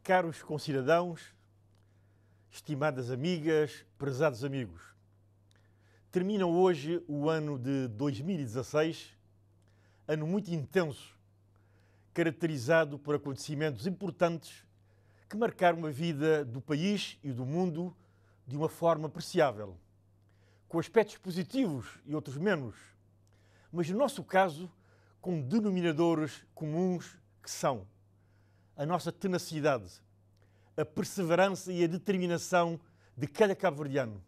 Caros concidadãos, estimadas amigas, prezados amigos, termina hoje o ano de 2016, ano muito intenso, caracterizado por acontecimentos importantes que marcaram a vida do país e do mundo de uma forma apreciável, com aspectos positivos e outros menos, mas no nosso caso, com denominadores comuns que são a nossa tenacidade, a perseverança e a determinação de cada cabo-verdiano,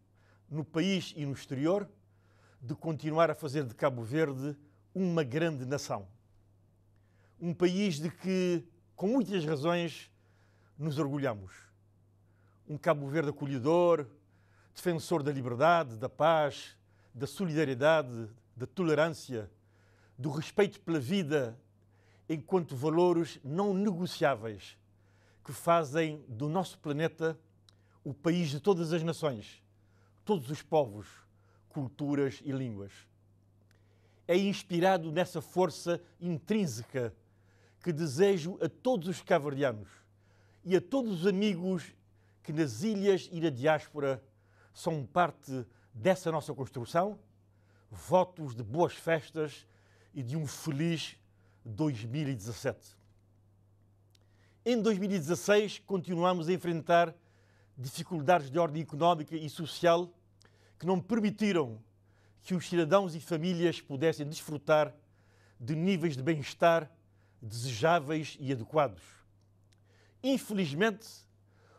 no país e no exterior, de continuar a fazer de Cabo Verde uma grande nação. Um país de que, com muitas razões, nos orgulhamos. Um Cabo Verde acolhedor, defensor da liberdade, da paz, da solidariedade, da tolerância, do respeito pela vida enquanto valores não negociáveis que fazem do nosso planeta o país de todas as nações, todos os povos, culturas e línguas. É inspirado nessa força intrínseca que desejo a todos os cabo-verdianos e a todos os amigos que nas ilhas e na diáspora são parte dessa nossa construção, votos de boas festas e de um feliz 2017. Em 2016, continuamos a enfrentar dificuldades de ordem económica e social que não permitiram que os cidadãos e famílias pudessem desfrutar de níveis de bem-estar desejáveis e adequados. Infelizmente,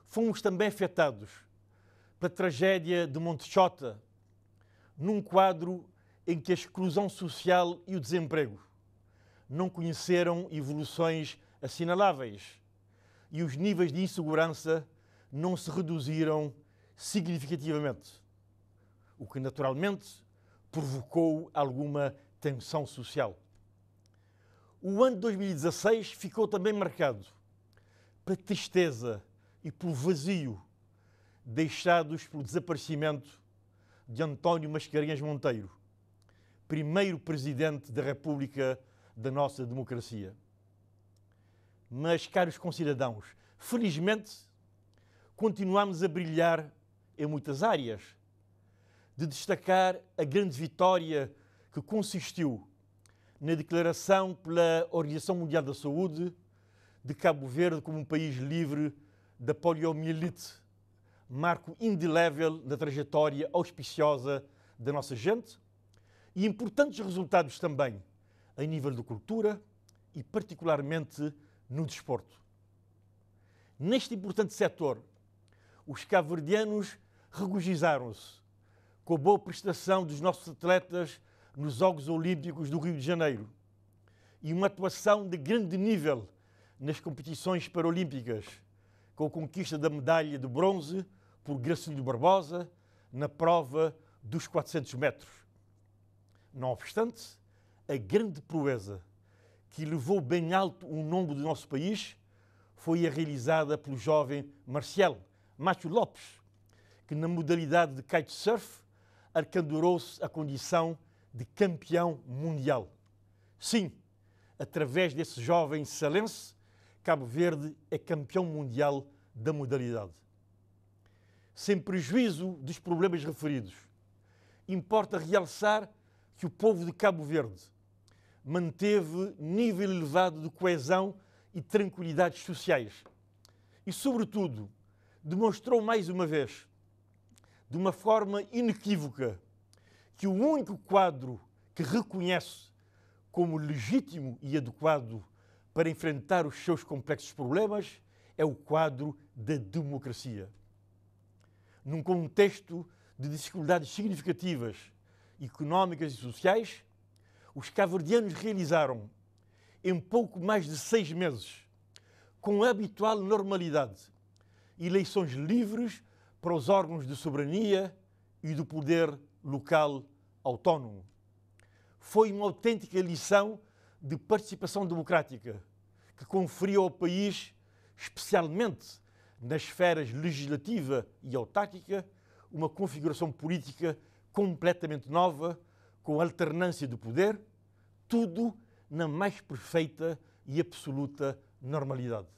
fomos também afetados pela tragédia de Montexota, num quadro em que a exclusão social e o desemprego não conheceram evoluções assinaláveis e os níveis de insegurança não se reduziram significativamente, o que naturalmente provocou alguma tensão social. O ano de 2016 ficou também marcado pela tristeza e pelo vazio deixados pelo desaparecimento de António Mascarenhas Monteiro, primeiro presidente da República da nossa democracia. Mas, caros concidadãos, felizmente continuamos a brilhar em muitas áreas. De destacar a grande vitória que consistiu na declaração pela Organização Mundial da Saúde de Cabo Verde como um país livre da poliomielite, marco indelével na trajetória auspiciosa da nossa gente, e importantes resultados também a nível de cultura e particularmente no desporto. Neste importante setor, os cabo-verdianos regozijaram-se com a boa prestação dos nossos atletas nos Jogos Olímpicos do Rio de Janeiro e uma atuação de grande nível nas competições paralímpicas, com a conquista da medalha de bronze por Gracílio Barbosa na prova dos 400 metros. Não obstante, a grande proeza que levou bem alto o nome do nosso país foi a realizada pelo jovem Marcial Macho Lopes, que na modalidade de kitesurf arcandurou-se a condição de campeão mundial. Sim, através desse jovem salense Cabo Verde é campeão mundial da modalidade. Sem prejuízo dos problemas referidos, importa realçar que o povo de Cabo Verde manteve nível elevado de coesão e tranquilidades sociais e, sobretudo, demonstrou mais uma vez, de uma forma inequívoca, que o único quadro que reconhece como legítimo e adequado para enfrentar os seus complexos problemas é o quadro da democracia. Num contexto de dificuldades significativas, económicas e sociais, os cabo-verdianos realizaram, em pouco mais de 6 meses, com a habitual normalidade, eleições livres para os órgãos de soberania e do poder local autónomo. Foi uma autêntica lição de participação democrática que conferiu ao país, especialmente nas esferas legislativa e autárquica, uma configuração política completamente nova, com alternância de poder, tudo na mais perfeita e absoluta normalidade.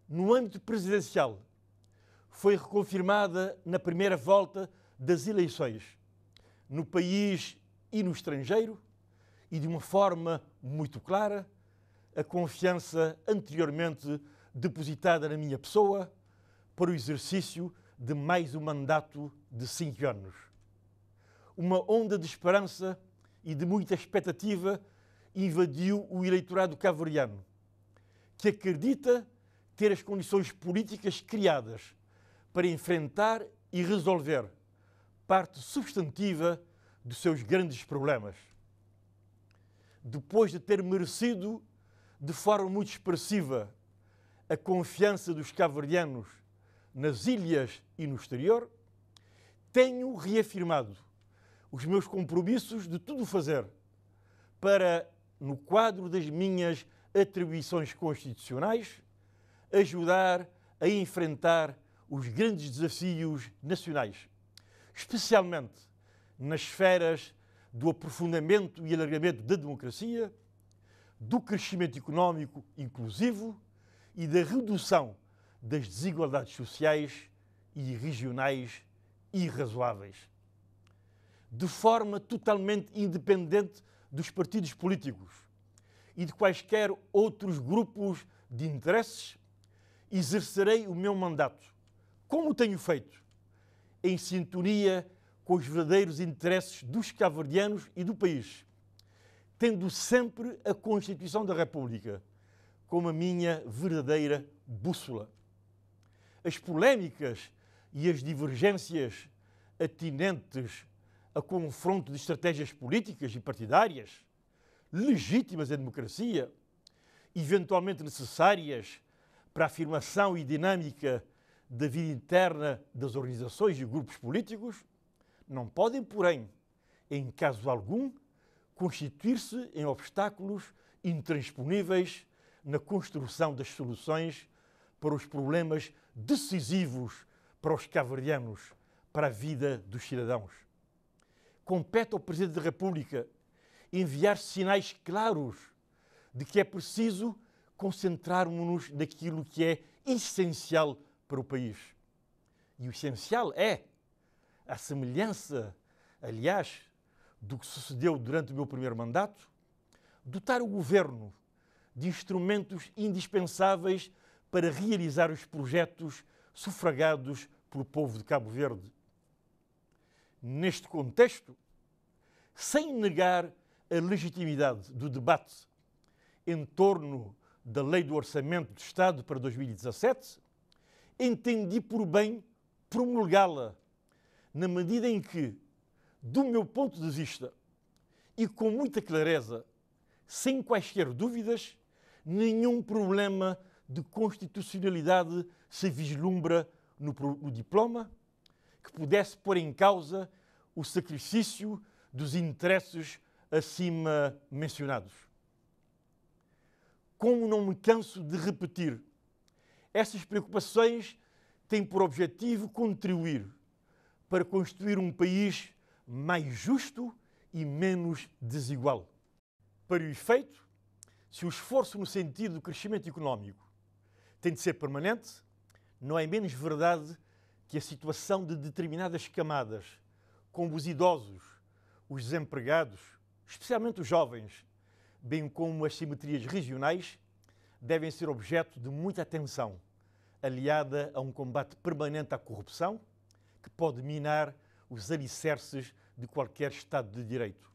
No âmbito presidencial, foi reconfirmada na primeira volta das eleições, no país e no estrangeiro, e de uma forma muito clara, a confiança anteriormente depositada na minha pessoa para o exercício de mais um mandato de 5 anos. Uma onda de esperança e de muita expectativa invadiu o eleitorado cabo-verdiano, que acredita ter as condições políticas criadas para enfrentar e resolver parte substantiva dos seus grandes problemas. Depois de ter merecido de forma muito expressiva a confiança dos cabo-verdianos nas ilhas e no exterior, tenho reafirmado os meus compromissos de tudo fazer para, no quadro das minhas atribuições constitucionais, ajudar a enfrentar os grandes desafios nacionais, especialmente nas esferas do aprofundamento e alargamento da democracia, do crescimento económico inclusivo e da redução das desigualdades sociais e regionais irrazoáveis. De forma totalmente independente dos partidos políticos e de quaisquer outros grupos de interesses, exercerei o meu mandato, como tenho feito, em sintonia com os verdadeiros interesses dos cabo-verdianos e do país, tendo sempre a Constituição da República como a minha verdadeira bússola. As polémicas e as divergências atinentes a confronto de estratégias políticas e partidárias, legítimas em democracia, eventualmente necessárias para a afirmação e dinâmica da vida interna das organizações e grupos políticos, não podem, porém, em caso algum, constituir-se em obstáculos intransponíveis na construção das soluções para os problemas decisivos para os cabo-verdianos, para a vida dos cidadãos. Compete ao Presidente da República enviar sinais claros de que é preciso concentrarmos-nos naquilo que é essencial para o país. E o essencial é, à semelhança, aliás, do que sucedeu durante o meu primeiro mandato, dotar o Governo de instrumentos indispensáveis para realizar os projetos sufragados pelo povo de Cabo Verde. Neste contexto, sem negar a legitimidade do debate em torno da Lei do Orçamento do Estado para 2017, entendi por bem promulgá-la, na medida em que, do meu ponto de vista, e com muita clareza, sem quaisquer dúvidas, nenhum problema de constitucionalidade se vislumbra no diploma que pudesse pôr em causa o sacrifício dos interesses acima mencionados. Como não me canso de repetir, essas preocupações têm por objetivo contribuir para construir um país mais justo e menos desigual. Para o efeito, Se o esforço no sentido do crescimento económico tem de ser permanente, não é menos verdade que a situação de determinadas camadas, como os idosos, os desempregados, especialmente os jovens, bem como as simetrias regionais, devem ser objeto de muita atenção, aliada a um combate permanente à corrupção, que pode minar os alicerces de qualquer Estado de Direito.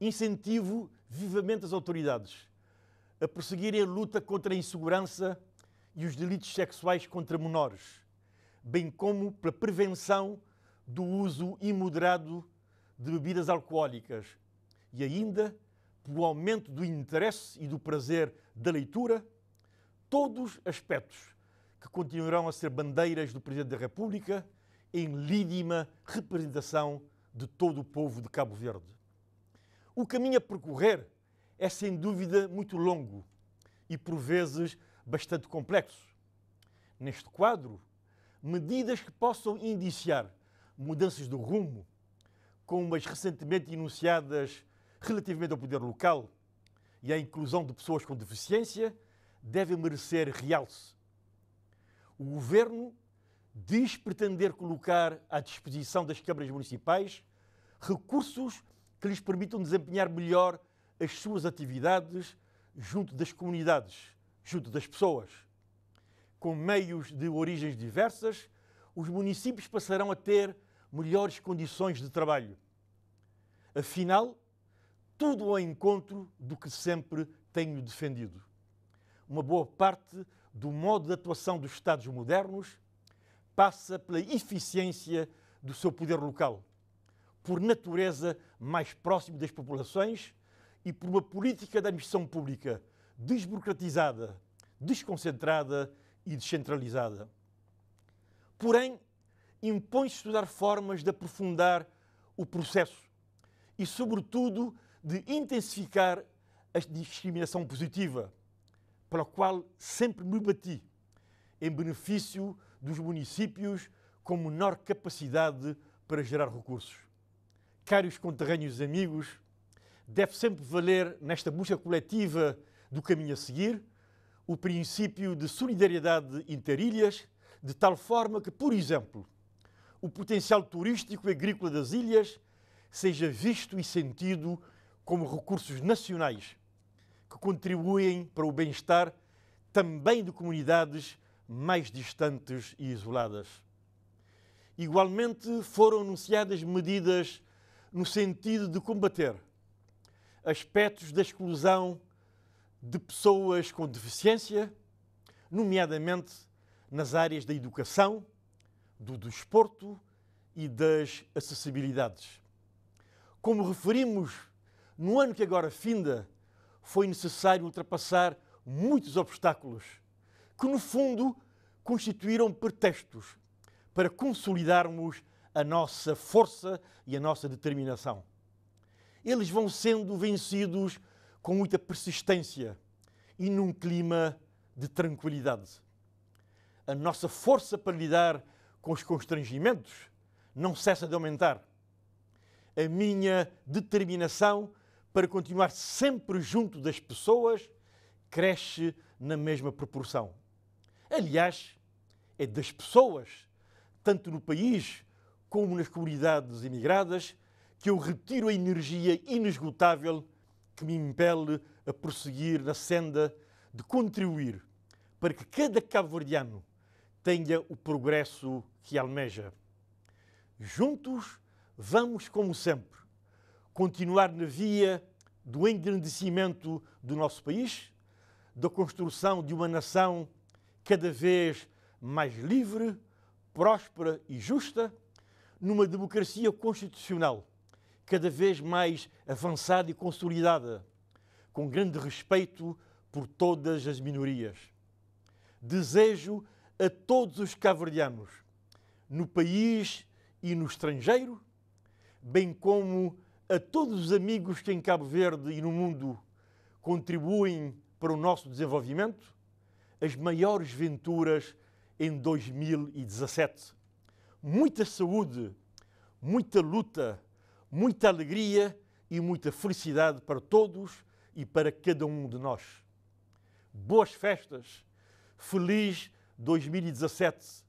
Incentivo vivamente as autoridades a prosseguirem a luta contra a insegurança e os delitos sexuais contra menores, bem como pela prevenção do uso imoderado de bebidas alcoólicas e ainda pelo aumento do interesse e do prazer da leitura, todos aspectos que continuarão a ser bandeiras do Presidente da República em lídima representação de todo o povo de Cabo Verde. O caminho a percorrer é sem dúvida muito longo e por vezes bastante complexo. Neste quadro, medidas que possam indiciar mudanças de rumo, como as recentemente enunciadas relativamente ao poder local e à inclusão de pessoas com deficiência, devem merecer realce. O Governo diz pretender colocar à disposição das câmaras municipais recursos que lhes permitam desempenhar melhor as suas atividades junto das comunidades, junto das pessoas. Com meios de origens diversas, os municípios passarão a ter melhores condições de trabalho. Afinal, tudo ao encontro do que sempre tenho defendido. Uma boa parte do modo de atuação dos Estados modernos passa pela eficiência do seu poder local, por natureza mais próximo das populações e por uma política de administração pública desburocratizada, desconcentrada e descentralizada. Porém, impõe-se estudar formas de aprofundar o processo e, sobretudo, de intensificar a discriminação positiva, pela qual sempre me bati, em benefício dos municípios com menor capacidade para gerar recursos. Caros conterrâneos e amigos, deve sempre valer, nesta busca coletiva do caminho a seguir, o princípio de solidariedade interilhas, de tal forma que, por exemplo, o potencial turístico e agrícola das ilhas seja visto e sentido como recursos nacionais que contribuem para o bem-estar também de comunidades mais distantes e isoladas. Igualmente, foram anunciadas medidas no sentido de combater aspectos da exclusão de pessoas com deficiência, nomeadamente nas áreas da educação, do desporto e das acessibilidades. Como referimos, no ano que agora finda, foi necessário ultrapassar muitos obstáculos que, no fundo, constituíram pretextos para consolidarmos a nossa força e a nossa determinação. Eles vão sendo vencidos com muita persistência e num clima de tranquilidade. A nossa força para lidar com os constrangimentos não cessa de aumentar. A minha determinação para continuar sempre junto das pessoas cresce na mesma proporção. Aliás, é das pessoas, tanto no país como nas comunidades imigradas, que eu retiro a energia inesgotável que me impele a prosseguir na senda de contribuir para que cada cabo-verdiano tenha o progresso que almeja. Juntos, vamos, como sempre, continuar na via do engrandecimento do nosso país, da construção de uma nação cada vez mais livre, próspera e justa, numa democracia constitucional cada vez mais avançada e consolidada, com grande respeito por todas as minorias. Desejo a todos os cabo-verdianos, no país e no estrangeiro, bem como a todos os amigos que em Cabo Verde e no mundo contribuem para o nosso desenvolvimento, as maiores venturas em 2017. Muita saúde, muita luta, muita alegria e muita felicidade para todos e para cada um de nós. Boas festas, feliz 2017.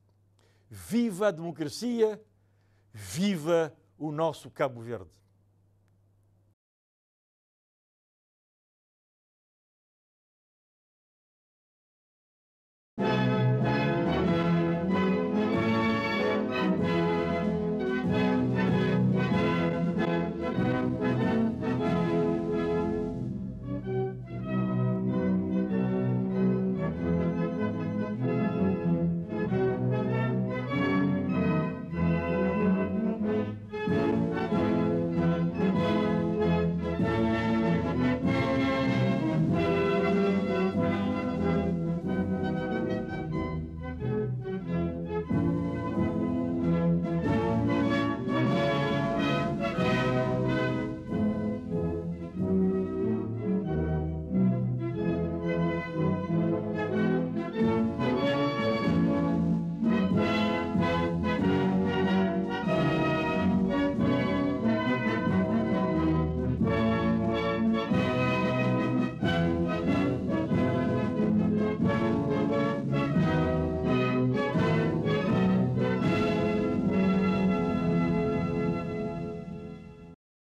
Viva a democracia, viva o nosso Cabo Verde.